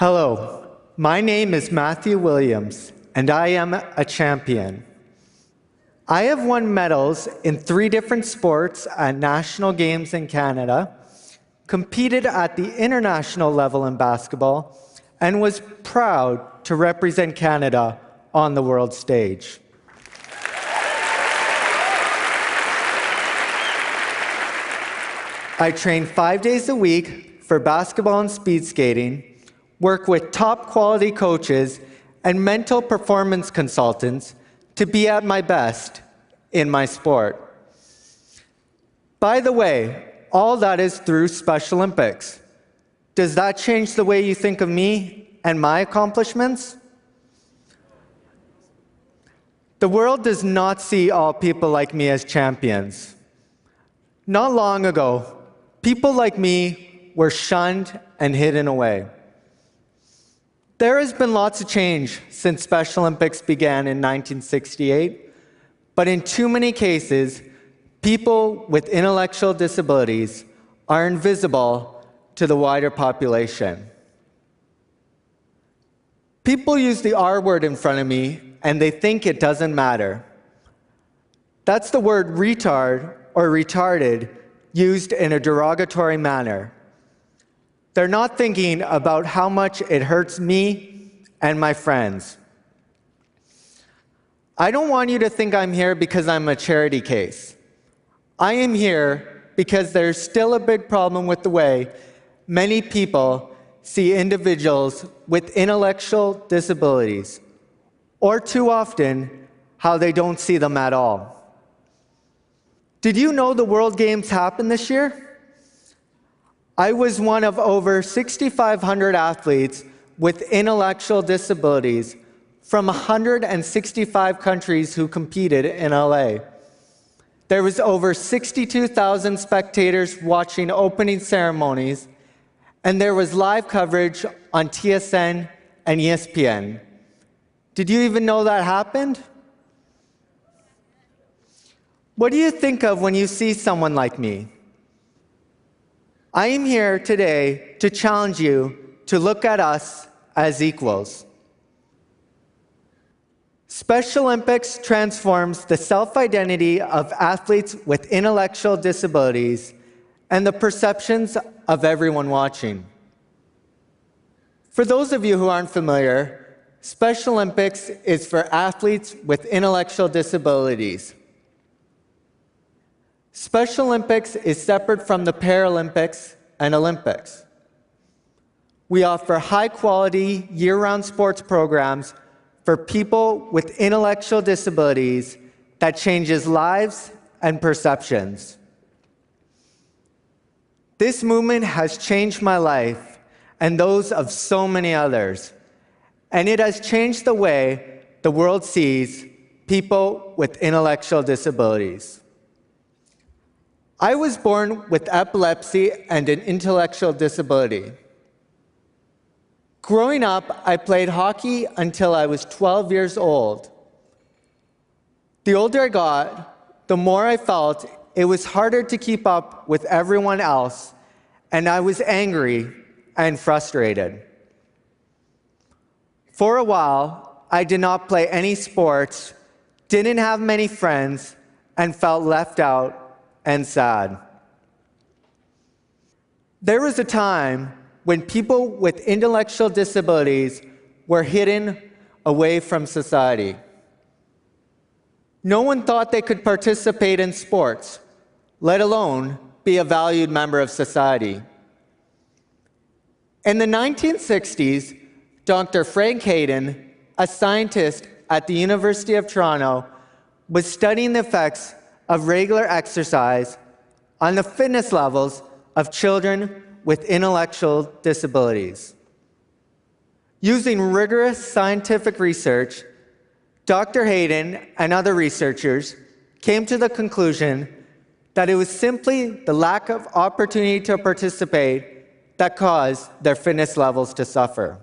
Hello, my name is Matthew Williams, and I am a champion. I have won medals in 3 different sports at national games in Canada, competed at the international level in basketball, and was proud to represent Canada on the world stage. I train 5 days a week for basketball and speed skating, work with top quality coaches and mental performance consultants to be at my best in my sport. By the way, all that is through Special Olympics. Does that change the way you think of me and my accomplishments? The world does not see all people like me as champions. Not long ago, people like me were shunned and hidden away. There has been lots of change since Special Olympics began in 1968, but in too many cases, people with intellectual disabilities are invisible to the wider population. People use the R word in front of me, and they think it doesn't matter. That's the word retard or retarded used in a derogatory manner. They're not thinking about how much it hurts me and my friends. I don't want you to think I'm here because I'm a charity case. I am here because there's still a big problem with the way many people see individuals with intellectual disabilities, or too often, how they don't see them at all. Did you know the World Games happened this year? I was one of over 6,500 athletes with intellectual disabilities from 165 countries who competed in LA. There was over 62,000 spectators watching opening ceremonies, and there was live coverage on TSN and ESPN. Did you even know that happened? What do you think of when you see someone like me? I am here today to challenge you to look at us as equals. Special Olympics transforms the self-identity of athletes with intellectual disabilities and the perceptions of everyone watching. For those of you who aren't familiar, Special Olympics is for athletes with intellectual disabilities. Special Olympics is separate from the Paralympics and Olympics. We offer high-quality, year-round sports programs for people with intellectual disabilities that changes lives and perceptions. This movement has changed my life and those of so many others, and it has changed the way the world sees people with intellectual disabilities. I was born with epilepsy and an intellectual disability. Growing up, I played hockey until I was 12 years old. The older I got, the more I felt it was harder to keep up with everyone else, and I was angry and frustrated. For a while, I did not play any sports, didn't have many friends, and felt left out and sad. There was a time when people with intellectual disabilities were hidden away from society. No one thought they could participate in sports, let alone be a valued member of society. In the 1960s, Dr. Frank Hayden, a scientist at the University of Toronto, was studying the effects of regular exercise on the fitness levels of children with intellectual disabilities. Using rigorous scientific research, Dr. Hayden and other researchers came to the conclusion that it was simply the lack of opportunity to participate that caused their fitness levels to suffer.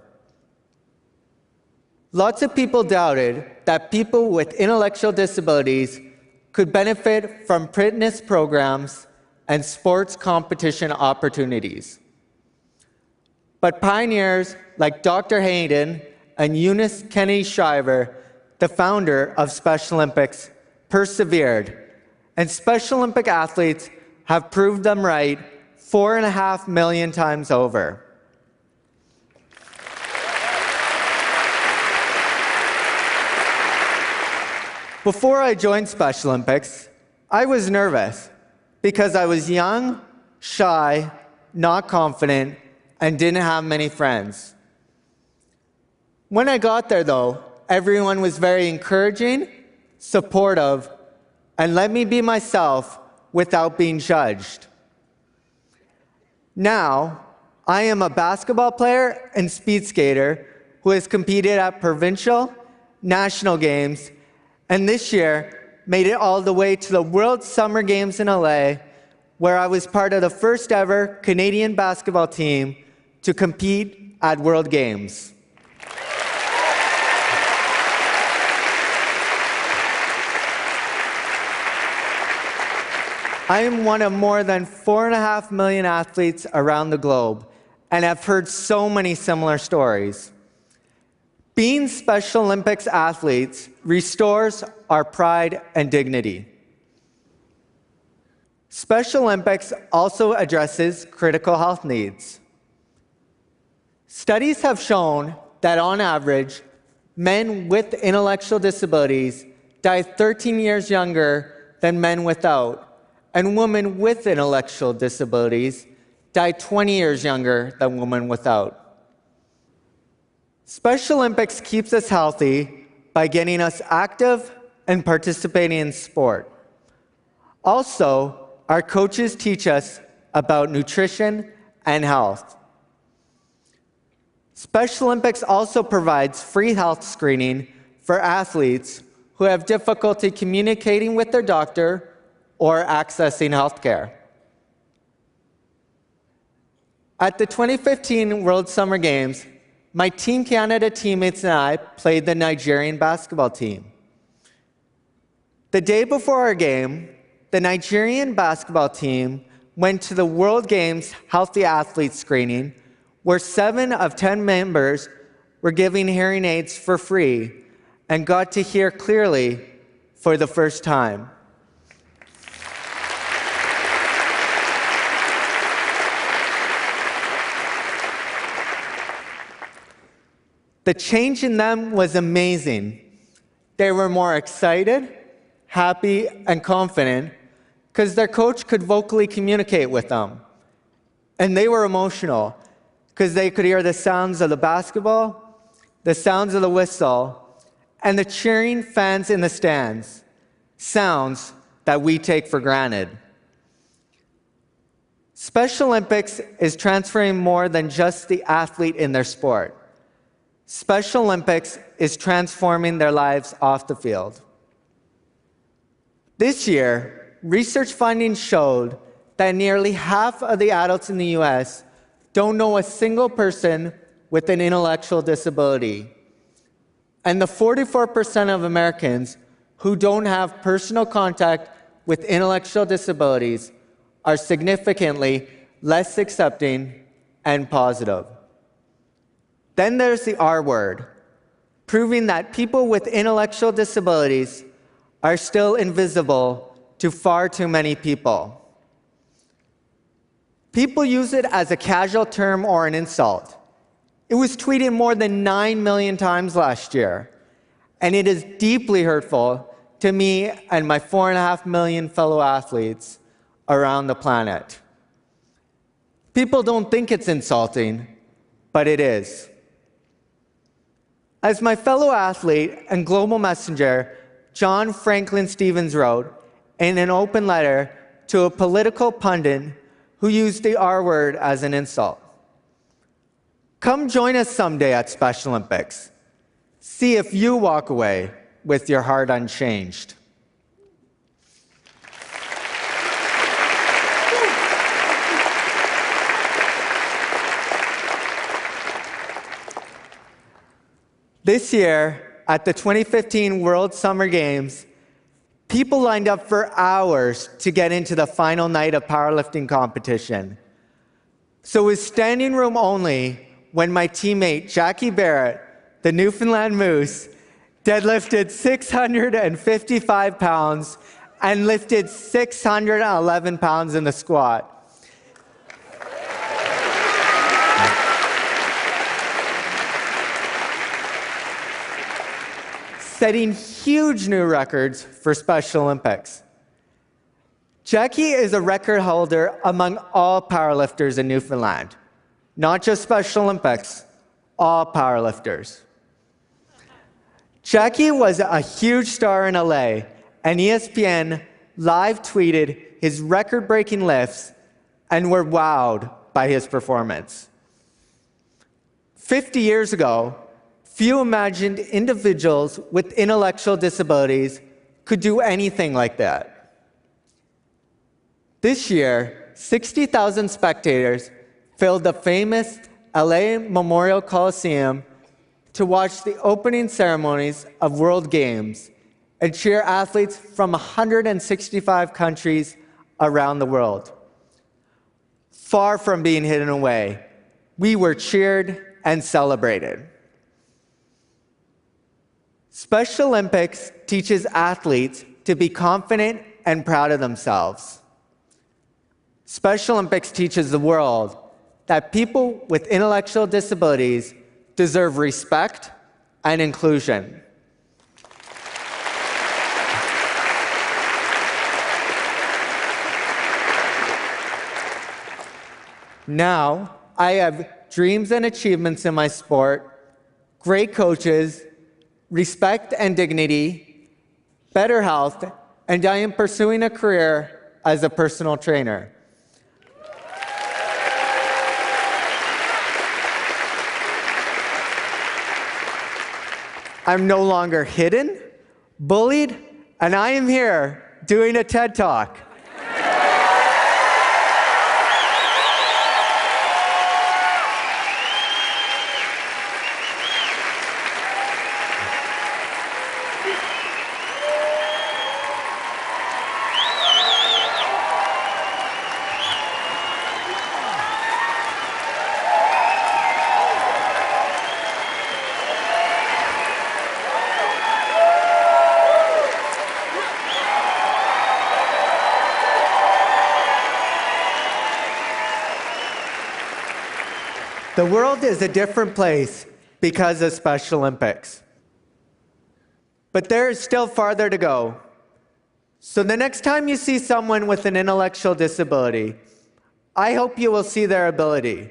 Lots of people doubted that people with intellectual disabilities could benefit from fitness programs and sports competition opportunities. But pioneers like Dr. Hayden and Eunice Kennedy Shriver, the founder of Special Olympics, persevered, and Special Olympic athletes have proved them right 4.5 million times over. Before I joined Special Olympics, I was nervous because I was young, shy, not confident, and didn't have many friends. When I got there, though, everyone was very encouraging, supportive, and let me be myself without being judged. Now, I am a basketball player and speed skater who has competed at provincial, national games, and this year made it all the way to the World Summer Games in LA, where I was part of the first ever Canadian basketball team to compete at World Games. I am one of more than 4.5 million athletes around the globe, and I've heard so many similar stories. Being Special Olympics athletes restores our pride and dignity. Special Olympics also addresses critical health needs. Studies have shown that on average, men with intellectual disabilities die 13 years younger than men without, and women with intellectual disabilities die 20 years younger than women without. Special Olympics keeps us healthy by getting us active and participating in sport. Also, our coaches teach us about nutrition and health. Special Olympics also provides free health screening for athletes who have difficulty communicating with their doctor or accessing health care. At the 2015 World Summer Games, my Team Canada teammates and I played the Nigerian basketball team. The day before our game, the Nigerian basketball team went to the World Games Healthy Athlete Screening, where 7 of 10 members were given hearing aids for free and got to hear clearly for the first time. The change in them was amazing. They were more excited, happy, and confident because their coach could vocally communicate with them. And they were emotional because they could hear the sounds of the basketball, the sounds of the whistle, and the cheering fans in the stands, sounds that we take for granted. Special Olympics is transferring more than just the athlete in their sport. Special Olympics is transforming their lives off the field. This year, research findings showed that nearly half of the adults in the US don't know a single person with an intellectual disability. And the 44% of Americans who don't have personal contact with intellectual disabilities are significantly less accepting and positive. Then there's the R word, proving that people with intellectual disabilities are still invisible to far too many people. People use it as a casual term or an insult. It was tweeted more than 9 million times last year, and it is deeply hurtful to me and my 4.5 million fellow athletes around the planet. People don't think it's insulting, but it is. As my fellow athlete and global messenger, John Franklin Stevens wrote in an open letter to a political pundit who used the R word as an insult. Come join us someday at Special Olympics. See if you walk away with your heart unchanged. This year, at the 2015 World Summer Games, people lined up for hours to get into the final night of powerlifting competition. So it was standing room only when my teammate Jackie Barrett, the Newfoundland Moose, deadlifted 655 pounds and lifted 611 pounds in the squat. Setting huge new records for Special Olympics. Jackie is a record holder among all powerlifters in Newfoundland, not just Special Olympics, all powerlifters. Jackie was a huge star in LA, and ESPN live tweeted his record-breaking lifts and were wowed by his performance. 50 years ago, few imagined individuals with intellectual disabilities could do anything like that. This year, 60,000 spectators filled the famous LA Memorial Coliseum to watch the opening ceremonies of World Games and cheer athletes from 165 countries around the world. Far from being hidden away, we were cheered and celebrated. Special Olympics teaches athletes to be confident and proud of themselves. Special Olympics teaches the world that people with intellectual disabilities deserve respect and inclusion. Now, I have dreams and achievements in my sport, great coaches, respect and dignity, better health, and I am pursuing a career as a personal trainer. I'm no longer hidden, bullied, and I am here doing a TED Talk. The world is a different place because of Special Olympics. But there is still farther to go. So the next time you see someone with an intellectual disability, I hope you will see their ability.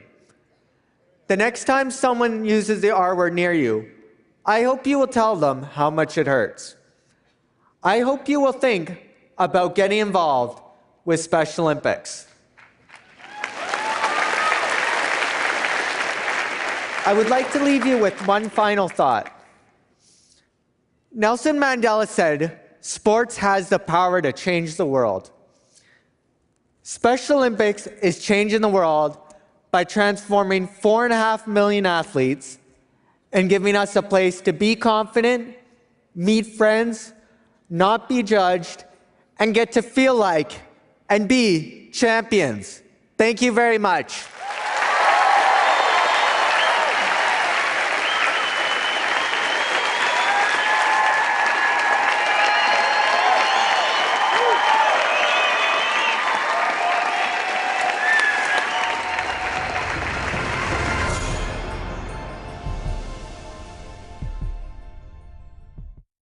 The next time someone uses the R word near you, I hope you will tell them how much it hurts. I hope you will think about getting involved with Special Olympics. I would like to leave you with one final thought. Nelson Mandela said, "Sports has the power to change the world." Special Olympics is changing the world by transforming 4.5 million athletes and giving us a place to be confident, meet friends, not be judged, and get to feel like and be champions. Thank you very much.